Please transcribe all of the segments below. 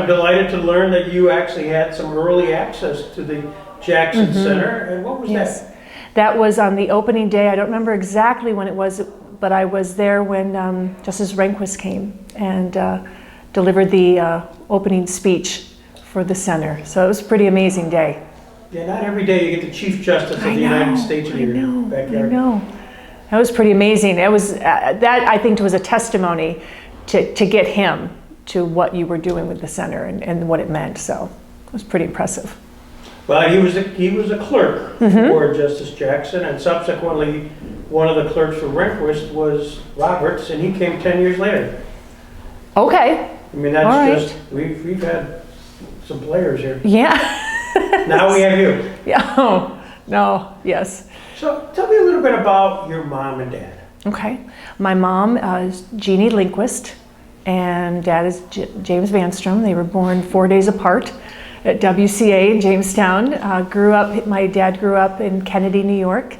delighted to learn that you actually had some early access to the Jackson Center. And what was that? That was on the opening day. I don't remember exactly when it was, but I was there when Justice Rehnquist came and delivered the opening speech for the center. So it was a pretty amazing day. Yeah, not every day you get the Chief Justice of the United States in your backyard. I know. That was pretty amazing. It was that, I think, was a testimony to get him to what you were doing with the center and what it meant. So it was pretty impressive. Well, he was a clerk for Justice Jackson, and subsequently one of the clerks for Rehnquist was Roberts, and he came 10 years later. Okay. I mean, that's just, we've had some players here. Yeah. Now we have you. Yeah. Oh, no. Yes. So tell me a little bit about your mom and dad. Okay. My mom is Jeannie Lindquist, and dad is James Vanstrom. They were born 4 days apart at WCA in Jamestown. My dad grew up in Kennedy, New York,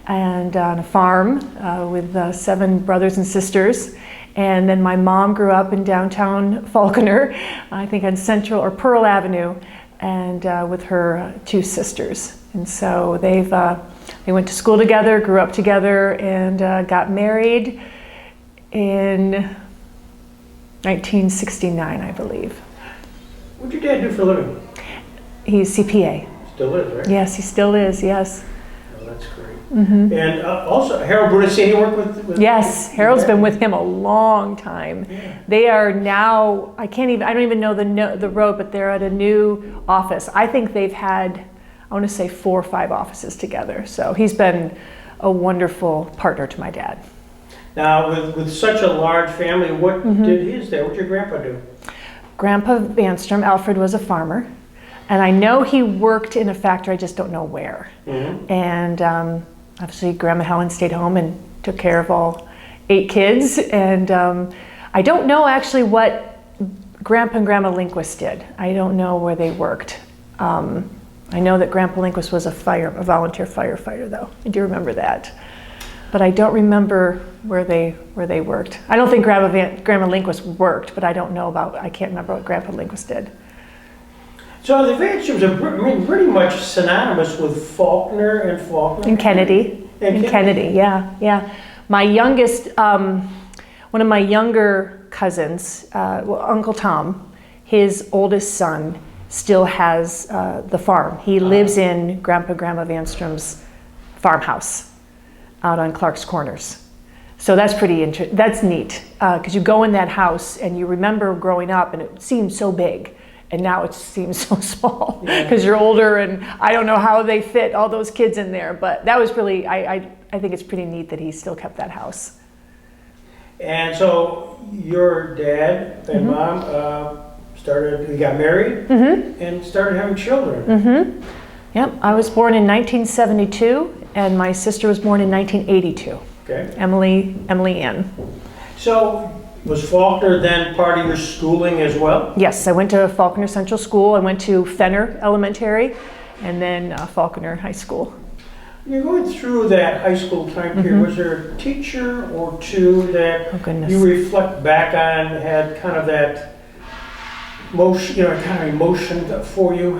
and on a farm with 7 brothers and sisters. And then my mom grew up in downtown Falconer, I think on Central or Pearl Avenue, and with her 2 sisters. And so they went to school together, grew up together, and got married in 1969, I believe. What'd your dad do for a living? He's CPA. Still is, right? Yes, he still is, yes. Oh, that's great. And also, Harold Brunissini worked with Yes, Harold's been with him a long time. Yeah. They are now, I don't even know the road, but they're at a new office. I think they've had, I want to say 4 or 5 offices together. So he's been a wonderful partner to my dad. Now, with such a large family, what did his dad, what did your grandpa do? Grandpa Vanstrom, Alfred, was a farmer. And I know he worked in a factory, I just don't know where. And obviously Grandma Helen stayed home and took care of all 8 kids. And I don't know actually what Grandpa and Grandma Lindquist did. I don't know where they worked. I know that Grandpa Lindquist was a volunteer firefighter, though. I do remember that. But I don't remember where they worked. I don't think Grandma Lindquist worked, but I can't remember what Grandpa Lindquist did. So the Vanstroms are pretty much synonymous with Faulkner and Faulkner. In Kennedy. Kennedy, yeah. My youngest, one of my younger cousins, Uncle Tom, his oldest son still has the farm. He lives in Grandpa and Grandma Vanstrom's farmhouse out on Clark's Corners. So that's that's neat, because you go in that house and you remember growing up and it seemed so big. And now it seems so small because you're older, and I don't know how they fit all those kids in there. But that was really, I think it's pretty neat that he still kept that house. And so your dad and mom he got married and started having children. Yep, I was born in 1972, and my sister was born in 1982. Okay. Emily Ann. So was Faulkner then part of your schooling as well? Yes, I went to Faulkner Central School. I went to Fenner Elementary, and then Faulkner High School. You're going through that high school time period. Was there a teacher or two that you reflect back on, had kind of that motion, kind of emotion for you?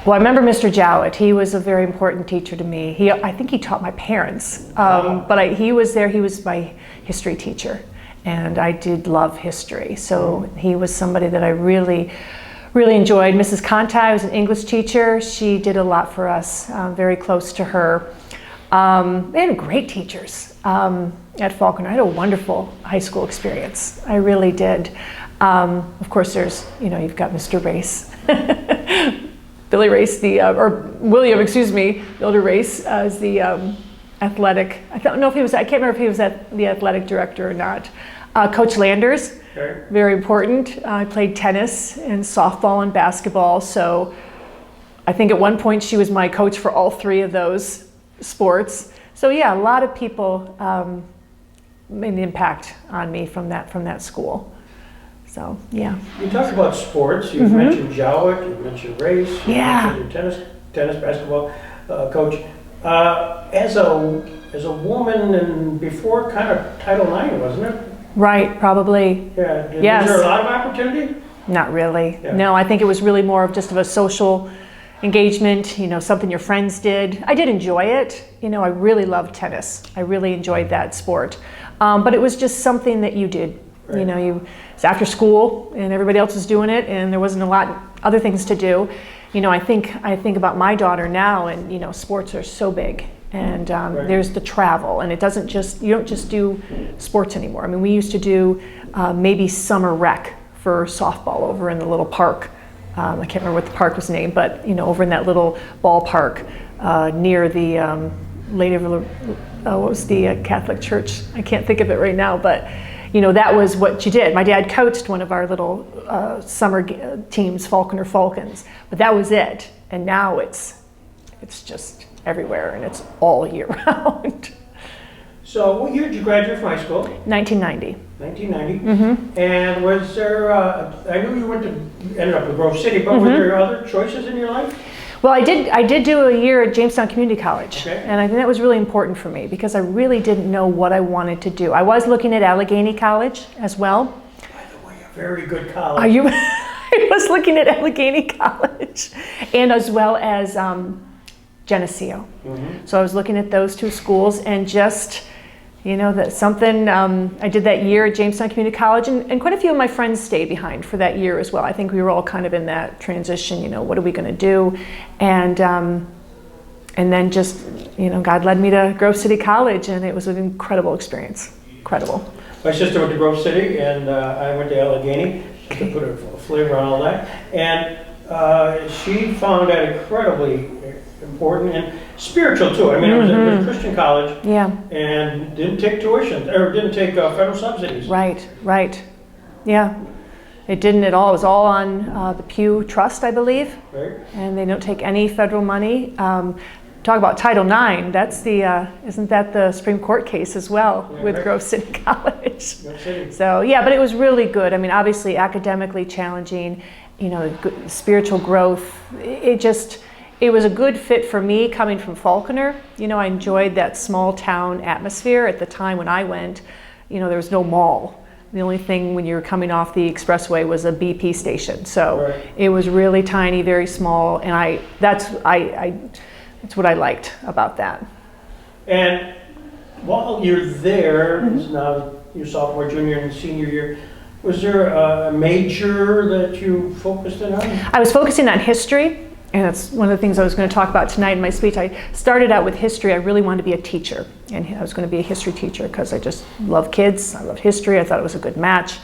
Well, I remember Mr. Jowett. He was a very important teacher to me. I think he taught my parents, but he was there. He was my history teacher. And I did love history. So he was somebody that I really, really enjoyed. Mrs. Conti was an English teacher. She did a lot for us, very close to her. They had great teachers at Faulkner. I had a wonderful high school experience. I really did. Of course, you've got Mr. Race. Billy Race, William Race is the athletic. I can't remember if he was the athletic director or not. Coach Landers, very important. I played tennis and softball and basketball, so I think at one point she was my coach for all 3 of those sports. So yeah, a lot of people made an impact on me from that school. So yeah. You talked about sports. You've mentioned Jowett. You mentioned Race. You mentioned your tennis, basketball coach. As a woman, and before kind of Title IX, wasn't it? Right, probably. Yeah. Yes. Was there a lot of opportunity? Not really. Yeah. No, I think it was really more of just of a social engagement, something your friends did. I did enjoy it. I really loved tennis. I really enjoyed that sport. But it was just something that you did. Right. It's after school and everybody else was doing it and there wasn't a lot other things to do. I think about my daughter now and, sports are so big. And Right. there's the travel, and you don't just do sports anymore. I mean, we used to do maybe summer rec for softball over in the little park. I can't remember what the park was named, but over in that little ballpark near the what was the Catholic church? I can't think of it right now, but that was what you did. My dad coached one of our little summer teams, Falconer Falcons, but that was it. And now it's just everywhere, and it's all year round. So what year did you graduate from high school? 1990. 1990. Mm-hmm. And was there, I knew you ended up in Grove City, but were there other choices in your life? Well, I did do a year at Jamestown Community College, Okay. and I think that was really important for me because I really didn't know what I wanted to do. I was looking at Allegheny College as well. By the way, a very good college. Are you? I was looking at Allegheny College, and as well as Geneseo. Mm-hmm. So I was looking at those two schools, and just that something. I did that year at Jamestown Community College, and quite a few of my friends stayed behind for that year as well. I think we were all kind of in that transition. What are we going to do? And then just God led me to Grove City College, and it was an incredible experience. Incredible. My sister went to Grove City, and I went to Allegheny, just to put a flavor on all that. And she found that incredibly important and spiritual too. I mean, it was a Christian college, Yeah. and didn't take tuition or didn't take federal subsidies. Right. Yeah. It didn't at all. It was all on the Pew Trust, I believe, Right. and they don't take any federal money. Talk about Title IX. That's isn't that the Supreme Court case as well Yeah, with right. Grove City College? Grove City. So yeah, but it was really good. I mean, obviously academically challenging. Good spiritual growth. It was a good fit for me coming from Falconer. I enjoyed that small town atmosphere at the time when I went. There was no mall. The only thing when you were coming off the expressway was a BP station. So Right. it was really tiny, very small, and that's what I liked about that. And while you're there, it's now your sophomore, junior, and senior year, was there a major that you focused in on? I was focusing on history, and that's one of the things I was going to talk about tonight in my speech. I started out with history. I really wanted to be a teacher, and I was going to be a history teacher because I just love kids. I loved history. I thought it was a good match.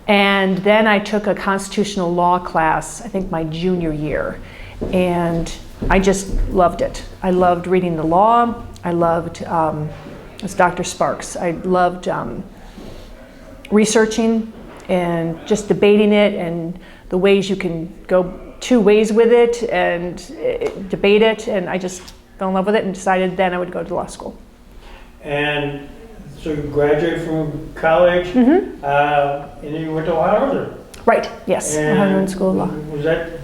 And then I took a constitutional law class, I think my junior year, and I just loved it. I loved reading the law. I loved, it's Dr. Sparks. I loved researching and just debating it and the ways you can go two ways with it and debate it. And I just fell in love with it and decided then I would go to law school. And so you graduated from college, and then you went to Ohio Northern. Right, yes, Ohio Northern School of Law. Was that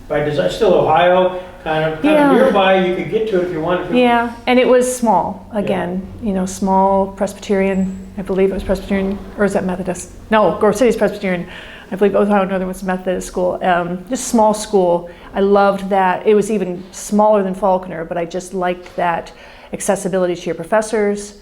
by design? Still Ohio, kind of nearby, you could get to it if you wanted to. Yeah, and it was small, again, small Presbyterian, I believe it was Presbyterian, or is that Methodist? No, Grove City's Presbyterian. I believe Ohio Northern was Methodist school. Just small school. I loved that. It was even smaller than Falconer, but I just liked that accessibility to your professors.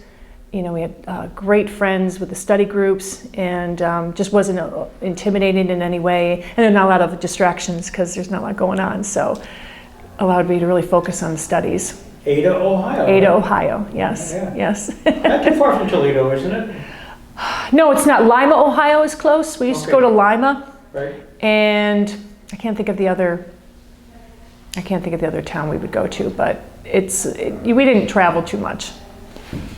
We had great friends with the study groups, and just wasn't intimidating in any way. And there are not a lot of distractions because there's not a lot going on. So allowed me to really focus on the studies. Ada, Ohio. Ada, Ohio, yes, Yeah. yes. Not too far from Toledo, isn't it? No, it's not. Lima, Ohio is close. We used to go to Lima, Right. and I can't think of the other town we would go to, but we didn't travel too much.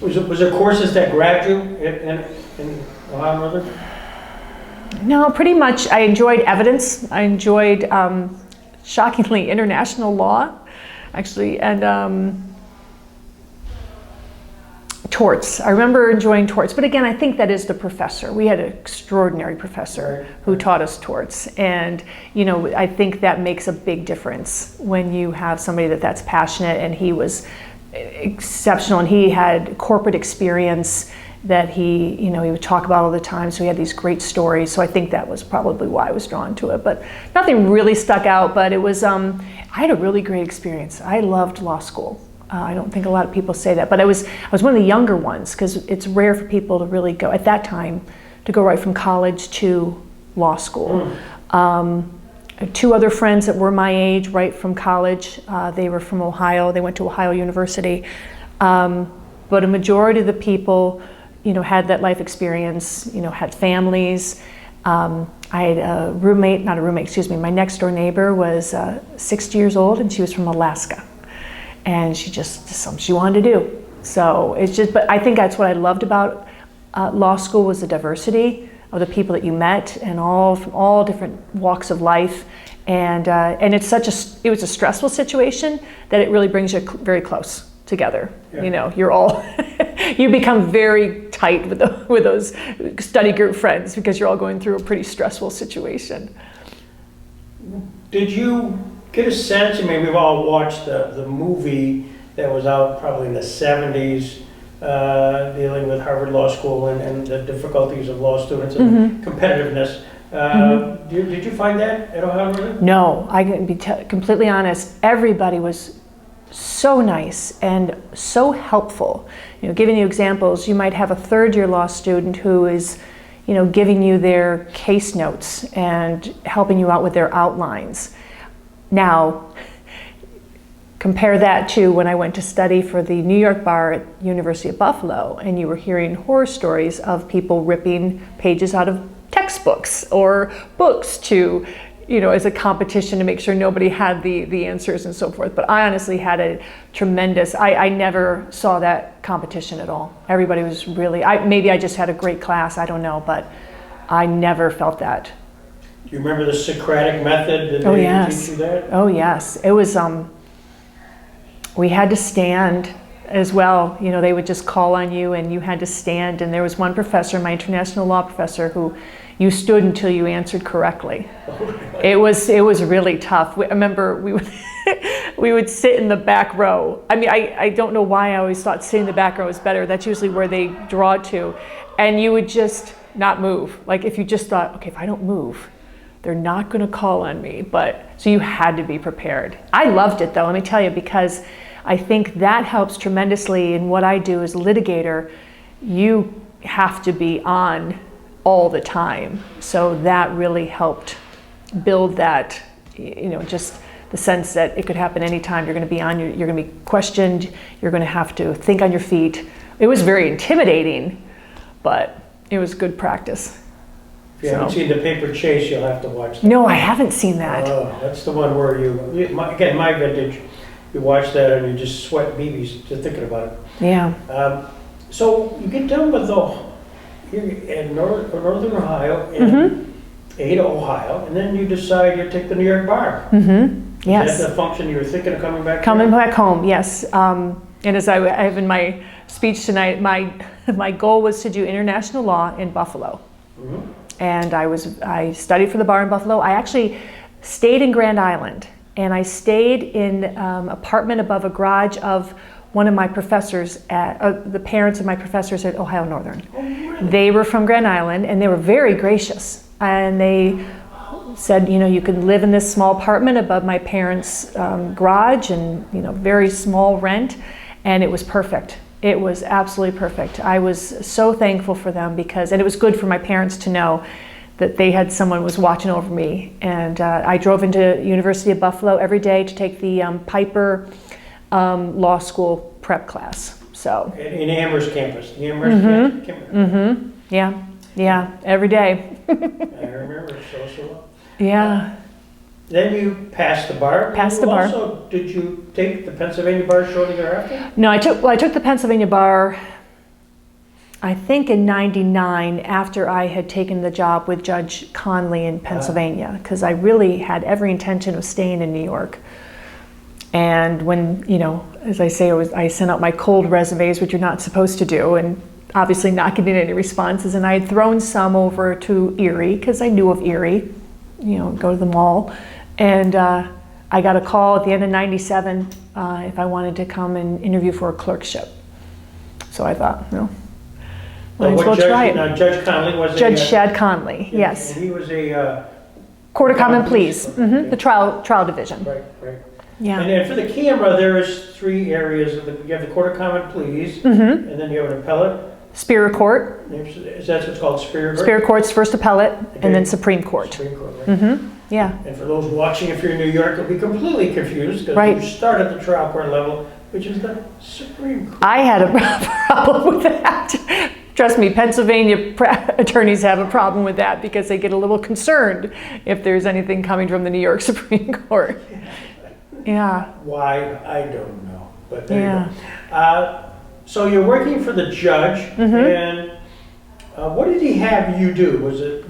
Was there courses that grabbed you in Ohio Northern? No, pretty much. I enjoyed evidence. I enjoyed, shockingly, international law, actually, and torts. I remember enjoying torts, but again, I think that is the professor. We had an extraordinary professor who taught us torts, and I think that makes a big difference when you have somebody that's passionate, and he was exceptional, and he had corporate experience, that he would talk about all the time. So he had these great stories. So I think that was probably why I was drawn to it. But nothing really stuck out, but it was, I had a really great experience. I loved law school. I don't think a lot of people say that, but I was one of the younger ones, because it's rare for people to really go, at that time, to go right from college to law school. I had 2 other friends that were my age right from college. They were from Ohio. They went to Ohio University. But a majority of the people, had that life experience, had families. I had a roommate, not a roommate, excuse me, my next door neighbor was 60 years old, and she was from Alaska. And she just something she wanted to do. So it's just, but I think that's what I loved about law school, was the diversity of the people that you met, and all from all different walks of life. And it's it was a stressful situation that it really brings you very close together. Yeah. You're all, you become very tight with those study group friends, because you're all going through a pretty stressful situation. Did you get a sense, we've all watched the movie that was out probably in the 70s, dealing with Harvard Law School and the difficulties of law students and competitiveness. Did you find that at Ohio University? No, I can be completely honest. Everybody was so nice and so helpful. Giving you examples, you might have a third-year law student who is, giving you their case notes and helping you out with their outlines. Now, compare that to when I went to study for the New York bar at University of Buffalo, and you were hearing horror stories of people ripping pages out of textbooks or books to, as a competition to make sure nobody had the answers and so forth. But I honestly had a tremendous, I never saw that competition at all. Everybody was really, maybe I just had a great class, I don't know, but I never felt that. Do you remember the Socratic method? Did Oh, they yes. teach you that? Oh, yes. It was, we had to stand as well. They would just call on you and you had to stand. And there was one professor, my international law professor, who you stood until you answered correctly. It was really tough. I remember we would sit in the back row. I don't know why I always thought sitting in the back row was better. That's usually where they draw to. And you would just not move. Like if you just thought, okay, if I don't move, they're not going to call on me. So you had to be prepared. I loved it though, let me tell you, because I think that helps tremendously in what I do as a litigator. You have to be on all the time. So that really helped build that, just the sense that it could happen anytime. You're going to be on, you're going to be questioned, you're going to have to think on your feet. It was very intimidating, but it was good practice. If you haven't seen The Paper Chase, you'll have to watch that. No, I haven't seen that. Oh, that's the one where again, my vintage, you watch that and you just sweat BBs just thinking about it. Yeah. So you get done with you're in Northern Ohio, in Ada, Ohio, and then you decide you take the New York bar. Yes. Is that the function you were thinking of coming back? Coming back home, yes. And as I have in my speech tonight, my goal was to do international law in Buffalo. And I studied for the bar in Buffalo. I actually stayed in Grand Island, and I stayed in an apartment above a garage of one of my professors the parents of my professors at Ohio Northern. Oh, really? They were from Grand Island, and they were very gracious. And they said, you can live in this small apartment above my parents' garage, and very small rent, and it was perfect. It was absolutely perfect. I was so thankful for them and it was good for my parents to know that they had someone was watching over me. And I drove into University of Buffalo every day to take the Piper Law School prep class. So in Amherst campus, the Amherst campus. Yeah, every day. I remember it so well. Yeah. Then you passed the bar. Also, did you take the Pennsylvania bar shortly thereafter? No, I took the Pennsylvania bar, I think in '99, after I had taken the job with Judge Conley in Pennsylvania, because I really had every intention of staying in New York. And when, as I say, I sent out my cold resumes, which you're not supposed to do, and obviously not getting any responses. And I had thrown some over to Erie, because I knew of Erie, go to the mall. And I got a call at the end of '97 if I wanted to come and interview for a clerkship. So I thought, Might as well try it. Judge Conley was Judge Shad Conley, yes. And he was a... Court of Common Pleas, the trial division. Right, right. Yeah. And then for the camera, there is 3 areas. You have the Court of Common Pleas, and then you have an appellate. Superior Court. Is that what's called Superior Court? Superior Court's first appellate, and then Supreme Court. Supreme Court, right. Yeah. And for those watching, if you're in New York, you'll be completely confused because you start at the trial court level, which is the Supreme Court. I had a problem with that. Trust me, Pennsylvania attorneys have a problem with that because they get a little concerned if there's anything coming from the New York Supreme Court. Yeah. Why? I don't know. But there you go. So you're working for the judge, and what did he have you do?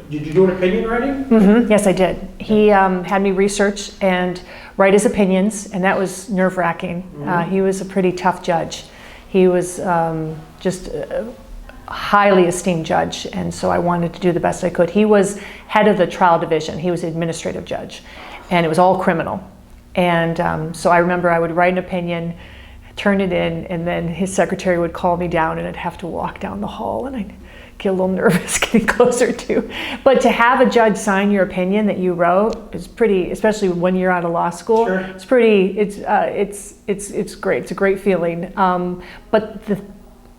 Did you do an opinion writing? Yes, I did. He had me research and write his opinions, and that was nerve-wracking. He was a pretty tough judge. He was just a highly esteemed judge, and so I wanted to do the best I could. He was head of the trial division. He was the administrative judge, and it was all criminal. And so I remember I would write an opinion, turn it in, and then his secretary would call me down, and I'd have to walk down the hall, and I'd get a little nervous getting closer to. But to have a judge sign your opinion that you wrote is pretty, especially when you're out of law school. Sure. It's pretty. It's great. It's a great feeling. But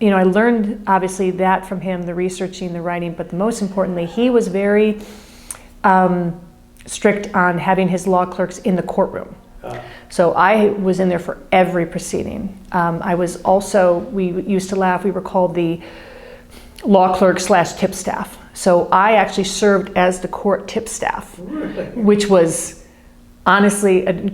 I learned obviously that from him, the researching, the writing. But most importantly, he was very strict on having his law clerks in the courtroom. So I was in there for every proceeding. I was also, we used to laugh, we were called the law clerk / tip staff. So I actually served as the court tip staff, which was honestly a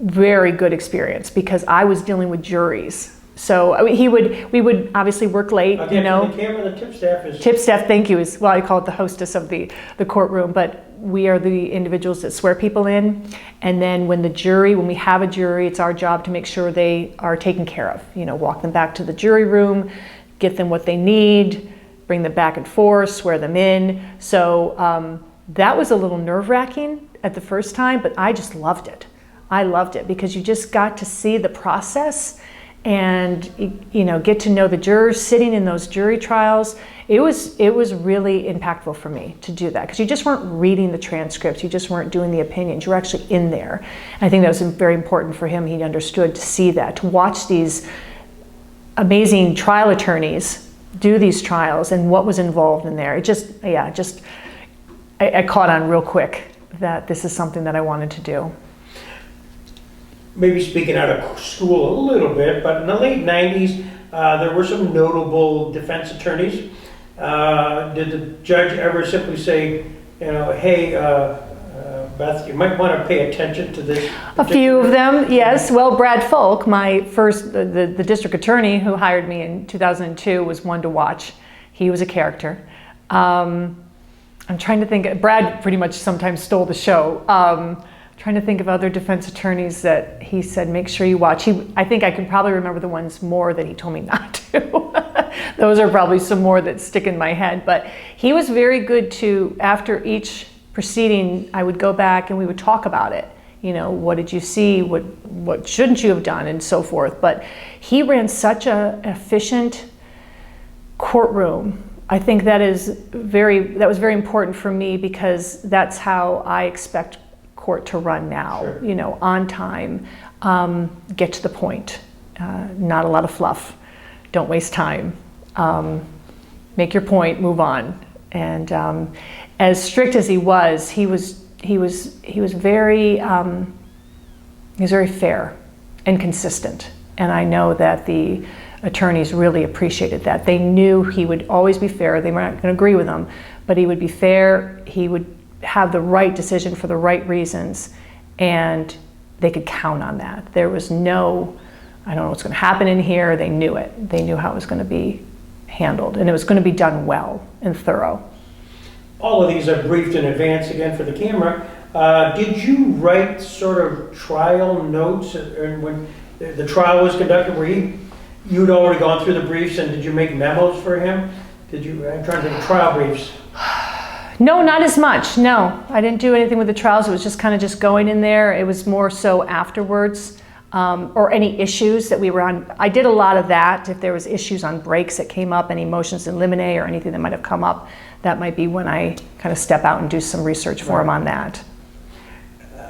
very good experience because I was dealing with juries. So we would obviously work late, The camera, the tip staff is... Tip staff, thank you, is, well, I call it the hostess of the courtroom, but we are the individuals that swear people in. And then when we have a jury, it's our job to make sure they are taken care of. Walk them back to the jury room, get them what they need, bring them back and forth, swear them in. So that was a little nerve-wracking at the first time, but I just loved it. I loved it because you just got to see the process and get to know the jurors sitting in those jury trials. It was really impactful for me to do that because you just weren't reading the transcripts, you just weren't doing the opinions, you were actually in there. And I think that was very important for him. He understood to see that, to watch these amazing trial attorneys do these trials and what was involved in there. I caught on real quick that this is something that I wanted to do. Maybe speaking out of school a little bit, but in the late 90s, there were some notable defense attorneys. Did the judge ever simply say, hey, Beth, you might want to pay attention to this? A few of them, yes. Well, Brad Folk, the district attorney who hired me in 2002, was one to watch. He was a character. I'm trying to think, Brad pretty much sometimes stole the show. Trying to think of other defense attorneys that he said, make sure you watch. I think I can probably remember the ones more that he told me not to. Those are probably some more that stick in my head. But he was very good to, after each proceeding, I would go back and we would talk about it. What did you see? What shouldn't you have done? And so forth. But he ran such an efficient courtroom. I think that was very important for me because that's how I expect court to run now. Sure. On time, get to the point, not a lot of fluff, don't waste time, make your point, move on. And as strict as he was very fair and consistent. And I know that the attorneys really appreciated that. They knew he would always be fair. They were not going to agree with him, but he would be fair. He would have the right decision for the right reasons, and they could count on that. There was no, I don't know what's going to happen in here. They knew it. They knew how it was going to be handled, and it was going to be done well and thorough. All of these are briefed in advance again for the camera. Did you write sort of trial notes when the trial was conducted where you'd already gone through the briefs, and did you make memos for him? I'm trying to think of trial briefs. No, not as much. No, I didn't do anything with the trials. It was just kind of just going in there. It was more so afterwards. or any issues that we were on. I did a lot of that. If there was issues on breaks that came up, any motions in limine or anything that might have come up, that might be when I kind of step out and do some research for him on that.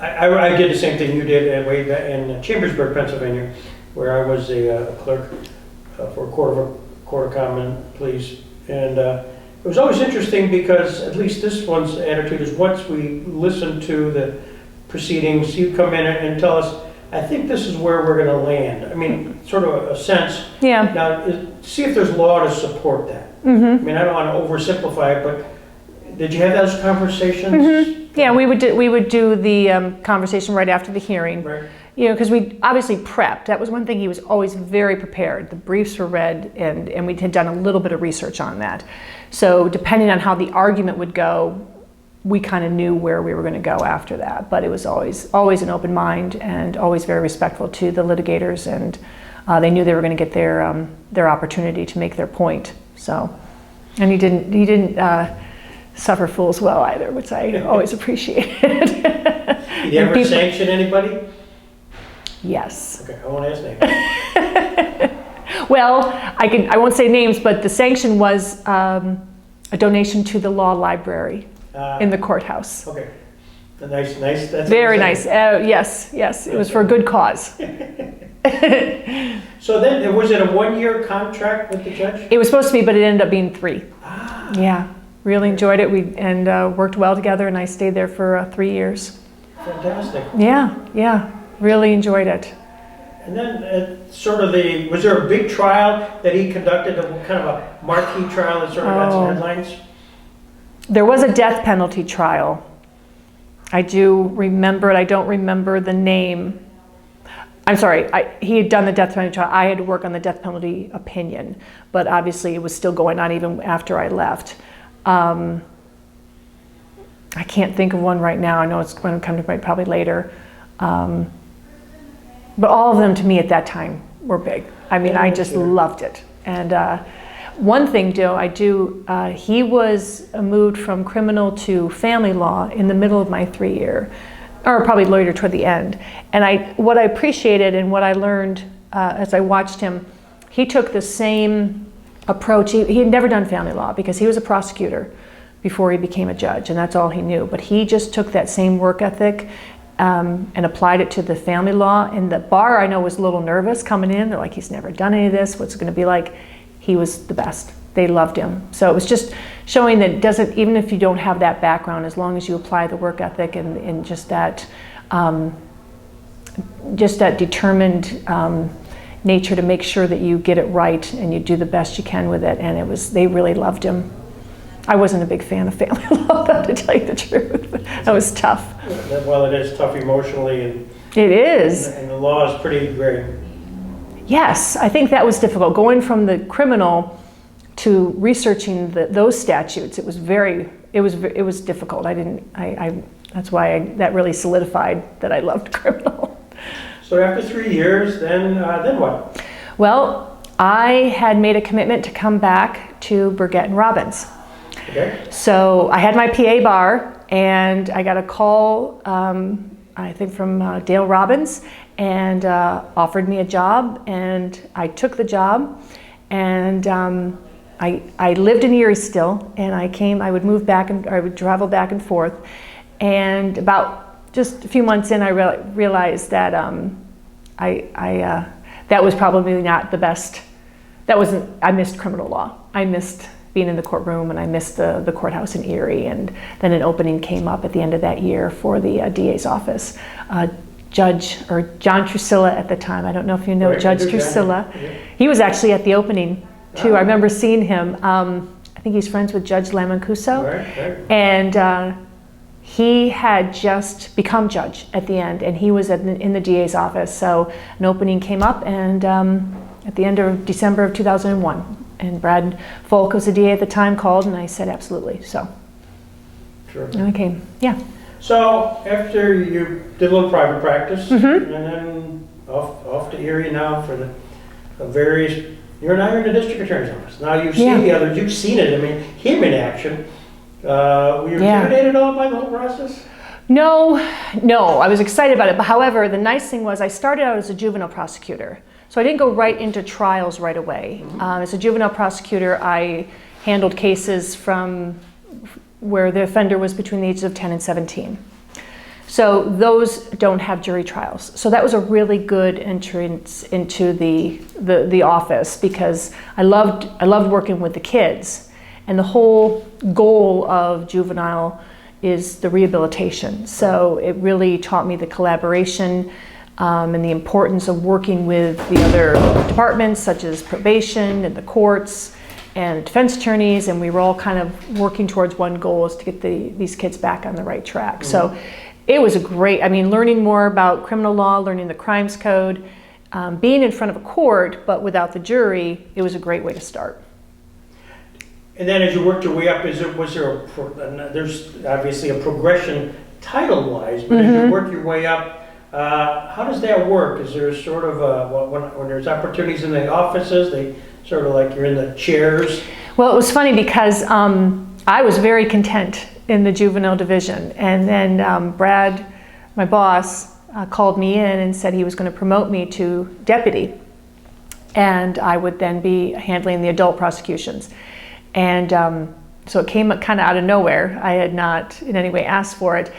I did the same thing you did way back in Chambersburg, Pennsylvania, where I was a clerk for a court of common pleas. And it was always interesting because at least this one's attitude is once we listen to the proceedings, you come in and tell us, I think this is where we're going to land. I mean, sort of a sense. Yeah. Now, see if there's law to support that. Mm-hmm. I mean, I don't want to oversimplify it, but did you have those conversations? Mm-hmm. Yeah, we would do the conversation right after the hearing. Right. You know, because we obviously prepped. That was one thing, he was always very prepared. The briefs were read, and we had done a little bit of research on that. So depending on how the argument would go, we kind of knew where we were going to go after that. But it was always an open mind and always very respectful to the litigators, and they knew they were going to get their opportunity to make their point. So, and he didn't suffer fools well either, which I always appreciated. Did you ever sanction anybody? Yes. Okay, I won't ask names. Well, I won't say names, but the sanction was a donation to the law library in the courthouse. Okay. Nice. That's very nice. Yes. It was for a good cause. So then, was it a one-year contract with the judge? It was supposed to be, but it ended up being 3. Ah. Yeah, really enjoyed it. We worked well together, and I stayed there for 3 years. Fantastic. Yeah. Really enjoyed it. And then was there a big trial that he conducted, kind of a marquee trial that sort of got some headlines? There was a death penalty trial. I do remember it. I don't remember the name. I'm sorry, he had done the death penalty trial. I had to work on the death penalty opinion, but obviously it was still going on even after I left. I can't think of one right now. I know it's going to come to me probably later. But all of them to me at that time were big. I mean, I just loved it. And one thing, he was moved from criminal to family law in the middle of my 3-year, or probably later toward the end. And what I appreciated and what I learned as I watched him, he took the same approach. He had never done family law because he was a prosecutor before he became a judge, and that's all he knew. But he just took that same work ethic and applied it to the family law. And the bar, I know, was a little nervous coming in. They're like, he's never done any of this. What's it going to be like? He was the best. They loved him. So it was just showing that it doesn't, even if you don't have that background, as long as you apply the work ethic and just that determined nature to make sure that you get it right and you do the best you can with it. And they really loved him. I wasn't a big fan of family law, to tell you the truth. That was tough. Well, it is tough emotionally. And it is. And the law is pretty great. Yes, I think that was difficult. Going from the criminal to researching those statutes, it was difficult. That's why that really solidified that I loved criminal. So after 3 years, then what? Well, I had made a commitment to come back to Burgett and Robbins. Okay. So I had my PA bar, and I got a call, I think from Dale Robbins, and offered me a job, and I took the job, and I lived in Erie still, and I would move back, and I would travel back and forth, and about just a few months in, I realized that that was probably not the best. I missed criminal law. I missed being in the courtroom, and I missed the courthouse in Erie, and then an opening came up at the end of that year for the DA's office. John Trusilla at the time, I don't know if you know Judge Trusilla. Yeah. He was actually at the opening too. I remember seeing him. I think he's friends with Judge Lamancuso. Right. And he had just become judge at the end, and he was in the DA's office. So an opening came up, and at the end of December of 2001. And Brad Folk was the DA at the time, called, and I said absolutely. So, sure. And I came, yeah. So after you did a little private practice, Mm-hmm. and then off to Erie now for the various. You're now in the district attorney's office. Now you've seen the others. You've seen it. I mean, him in action. Were you intimidated at all by the whole process? No, I was excited about it. But however, the nice thing was I started out as a juvenile prosecutor. So I didn't go right into trials right away. As a juvenile prosecutor, I handled cases from where the offender was between the ages of 10 and 17. So those don't have jury trials. So that was a really good entrance into the office, because I loved working with the kids. And the whole goal of juvenile is the rehabilitation. So it really taught me the collaboration and the importance of working with the other departments, such as probation and the courts and defense attorneys, and we were all kind of working towards one goal, is to get these kids back on the right track. So it was learning more about criminal law, learning the crimes code, being in front of a court, but without the jury, it was a great way to start. And then as you worked your way up, there's obviously a progression title-wise, but as you work your way up, how does that work? Is there sort of when there's opportunities in the offices, they sort of like you're in the chairs? Well, it was funny because I was very content in the juvenile division, and then Brad, my boss, called me in and said he was going to promote me to deputy, and I would then be handling the adult prosecutions. And so it came kind of out of nowhere. I had not in any way asked for it.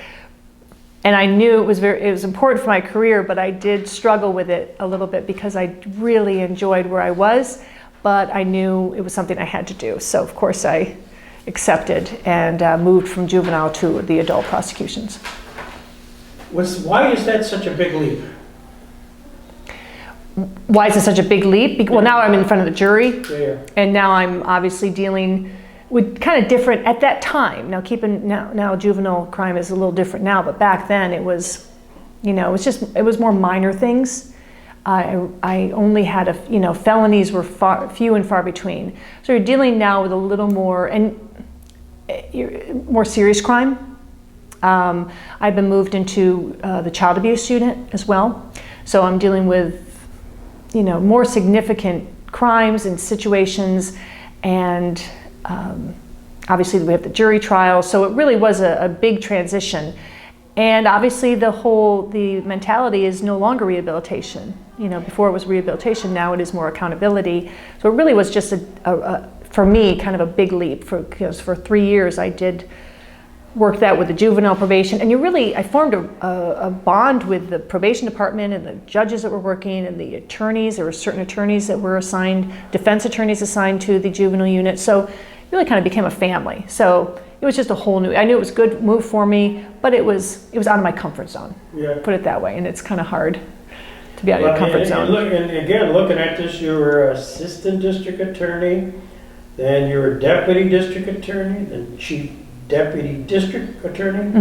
And I knew it was important for my career, but I did struggle with it a little bit because I really enjoyed where I was, but I knew it was something I had to do. So of course I accepted and moved from juvenile to the adult prosecutions. Why is that such a big leap? Why is it such a big leap? Well, now I'm in front of the jury, and now I'm obviously dealing with kind of different at that time. Now juvenile crime is a little different now, but back then it was, it was more minor things. I only had felonies were few and far between. So you're dealing now with a little more more serious crime. I've been moved into the child abuse unit as well, so I'm dealing with more significant crimes and situations, and obviously we have the jury trial, so it really was a big transition. And obviously the mentality is no longer rehabilitation. Before it was rehabilitation, now it is more accountability. So it really was just for me, kind of a big leap, because for 3 years I did work that with the juvenile probation, and I formed a bond with the probation department and the judges that were working and the attorneys. There were certain attorneys that were assigned, defense attorneys assigned to the juvenile unit. So it really kind of became a family. So it was just a whole new, I knew it was a good move for me, but it was out of my comfort zone, put it that way. And it's kind of hard to be out of your comfort zone. And again, looking at this, you were assistant district attorney, then you were deputy district attorney, then chief deputy district attorney,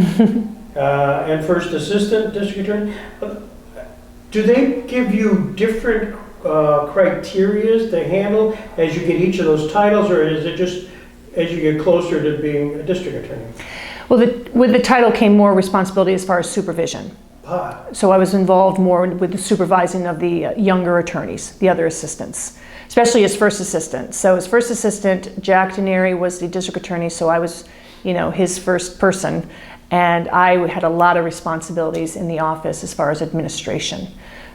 and first assistant district attorney. Do they give you different criteria to handle as you get each of those titles, or is it just as you get closer to being a district attorney? Well, with the title came more responsibility as far as supervision. So I was involved more with the supervising of the younger attorneys, the other assistants, especially as first assistant. So as first assistant, Jack Denary was the district attorney, so I was his first person, and I had a lot of responsibilities in the office as far as administration.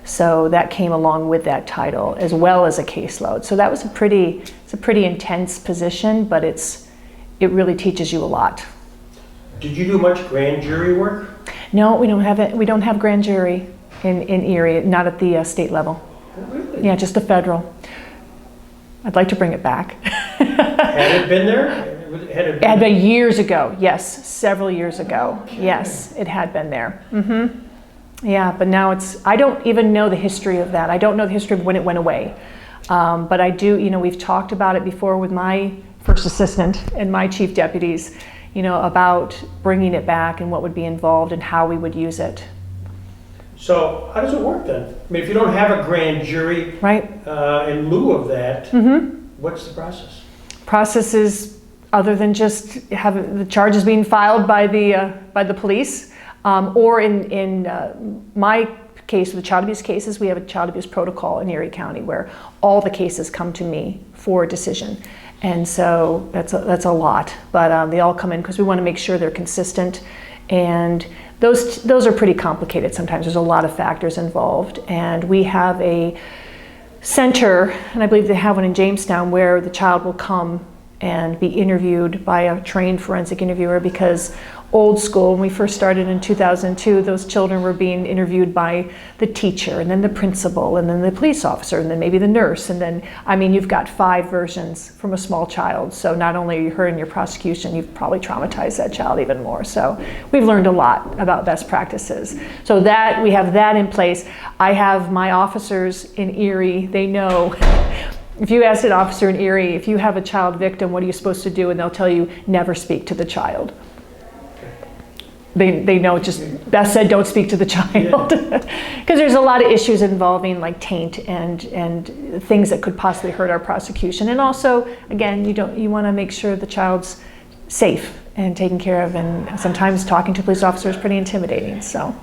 So that came along with that title, as well as a caseload. So that was a pretty intense position, but it really teaches you a lot. Did you do much grand jury work? No, we don't have it. We don't have grand jury in Erie, not at the state level. Really? Yeah, just the federal. I'd like to bring it back. Had it been there? It had been years ago, yes, several years ago. Okay. Yes, it had been there. Yeah, but now I don't even know the history of that. I don't know the history of when it went away. But I do, we've talked about it before with my first assistant and my chief deputies, about bringing it back and what would be involved and how we would use it. So how does it work then? I mean, if you don't have a grand jury, right, in lieu of that, what's the process? Process is, other than just having the charges being filed by the police, or in my case, with the child abuse cases, we have a child abuse protocol in Erie County where all the cases come to me for a decision. And so that's a lot, but they all come in because we want to make sure they're consistent, and those are pretty complicated sometimes. There's a lot of factors involved. And we have a center, and I believe they have one in Jamestown, where the child will come and be interviewed by a trained forensic interviewer, because old school, when we first started in 2002, those children were being interviewed by the teacher, and then the principal, and then the police officer, and then maybe the nurse, and then, I mean, you've got 5 versions from a small child. So not only are you hurting your prosecution, you've probably traumatized that child even more. So we've learned a lot about best practices. So that, we have that in place. I have my officers in Erie, they know. If you ask an officer in Erie, if you have a child victim, what are you supposed to do? And they'll tell you, never speak to the child. They know, just Beth said, don't speak to the child. Because there's a lot of issues involving like taint and things that could possibly hurt our prosecution. And also, again, you want to make sure the child's safe and taken care of. And sometimes talking to a police officer is pretty intimidating. So,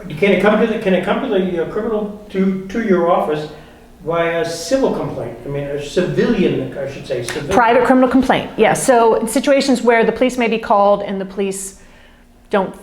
can it come to the criminal to your office via civil complaint? I mean, a civilian, I should say. Civilian. Private criminal complaint, yes. So in situations where the police may be called and the police don't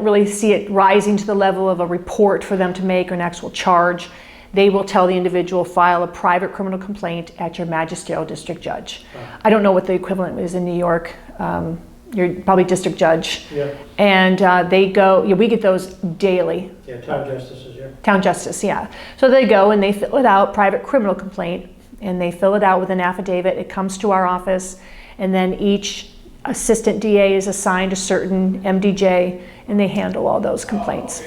really see it rising to the level of a report for them to make or an actual charge, they will tell the individual, file a private criminal complaint at your magisterial district judge. I don't know what the equivalent is in New York. You're probably district judge. Yeah. And they go, we get those daily. Yeah, town justices, yeah. Town justice, yeah. So they go and they fill it out, private criminal complaint, and they fill it out with an affidavit. It comes to our office, and then each assistant DA is assigned a certain MDJ, and they handle all those complaints.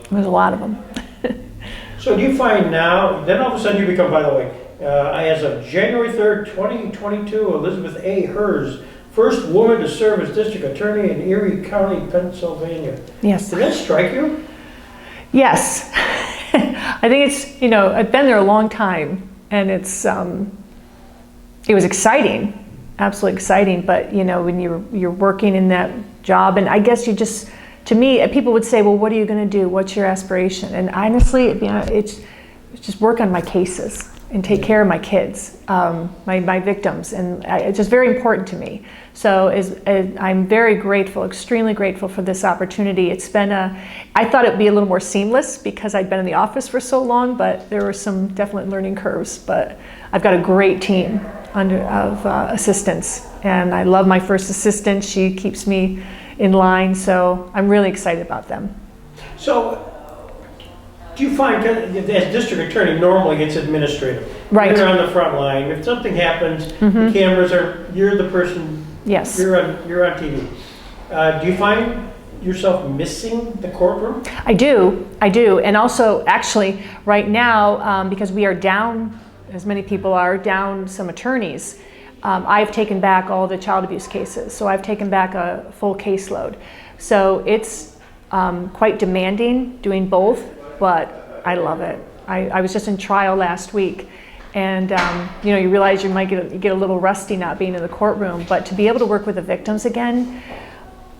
There's a lot of them. So do you find now, then all of a sudden you become, by the way, as of January 3rd, 2022, Elizabeth A. Hirz, first woman to serve as district attorney in Erie County, Pennsylvania. Yes. Did that strike you? Yes. I think it's, I've been there a long time, and it was exciting. Absolutely exciting, but when you're working in that job, and I guess to me, people would say, well, what are you going to do? What's your aspiration? And honestly, it's just work on my cases and take care of my kids, my victims, and it's just very important to me. So I'm very grateful, extremely grateful for this opportunity. It's been I thought it'd be a little more seamless because I'd been in the office for so long, but there were some definite learning curves. But I've got a great team of assistants, and I love my first assistant. She keeps me in line, so I'm really excited about them. So, do you find, as district attorney, normally it's administrative? Right. You're on the front line. If something happens, the cameras you're the person. Yes. You're on TV. Do you find yourself missing the courtroom? I do, and also actually right now, because we are down, as many people are, down some attorneys, I've taken back all the child abuse cases. So I've taken back a full caseload. So it's quite demanding doing both, but I love it. I was just in trial last week, and you realize you might get a little rusty not being in the courtroom, but to be able to work with the victims again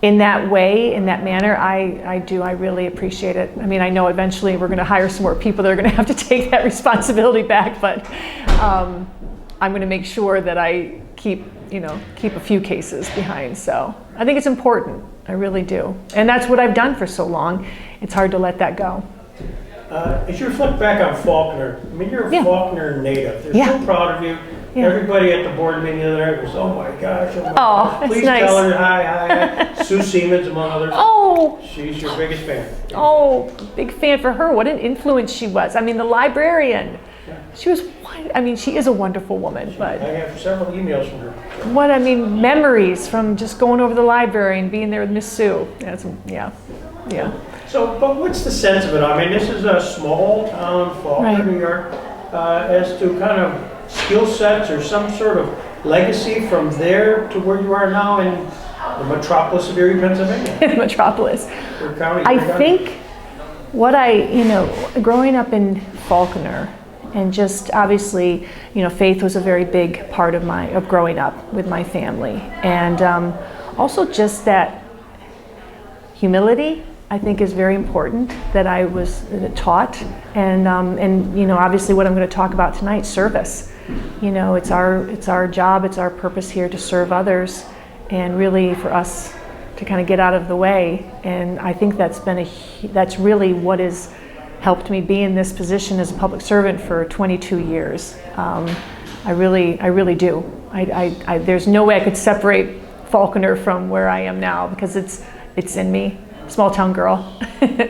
in that way, in that manner, I really appreciate it. I mean, I know eventually we're going to hire some more people that are going to have to take that responsibility back, but I'm going to make sure that I keep a few cases behind. So I think it's important. I really do. And that's what I've done for so long. It's hard to let that go. As you reflect back on Faulkner, I mean, you're a Faulkner native. They're so proud of you. Yeah. Everybody at the board meeting the other night was, oh my gosh, please nice. Tell her hi. Sue Siemens, among others. Oh, she's your biggest fan. Oh, big fan for her. What an influence she was. I mean, the librarian. Yeah. She was. She is a wonderful woman. But I have several emails from her. Memories from just going over the library and being there with Miss Sue. Yeah. So, but what's the sense of it? I mean, this is a small town, Faulkner, New York, as to kind of skill sets or some sort of legacy from there to where you are now in the metropolis of Erie, Pennsylvania. Metropolis. County, I think what growing up in Faulkner, and just obviously, faith was a very big part of growing up with my family, and also just that humility, I think, is very important that I was taught, and obviously what I'm going to talk about tonight, service. It's our job, it's our purpose here to serve others, and really for us to kind of get out of the way. And I think that's really what has helped me be in this position as a public servant for 22 years. I really do. There's no way I could separate Falconer from where I am now, because it's in me, small town girl.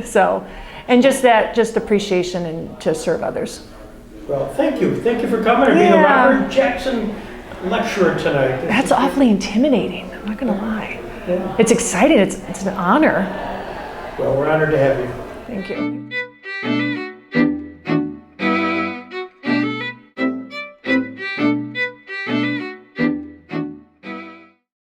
So, and just appreciation and to serve others. Well, thank you for coming and being a Robert Jackson lecturer tonight. That's awfully intimidating, I'm not gonna lie. Yeah. It's exciting, it's an honor. Well, we're honored to have you. Thank you.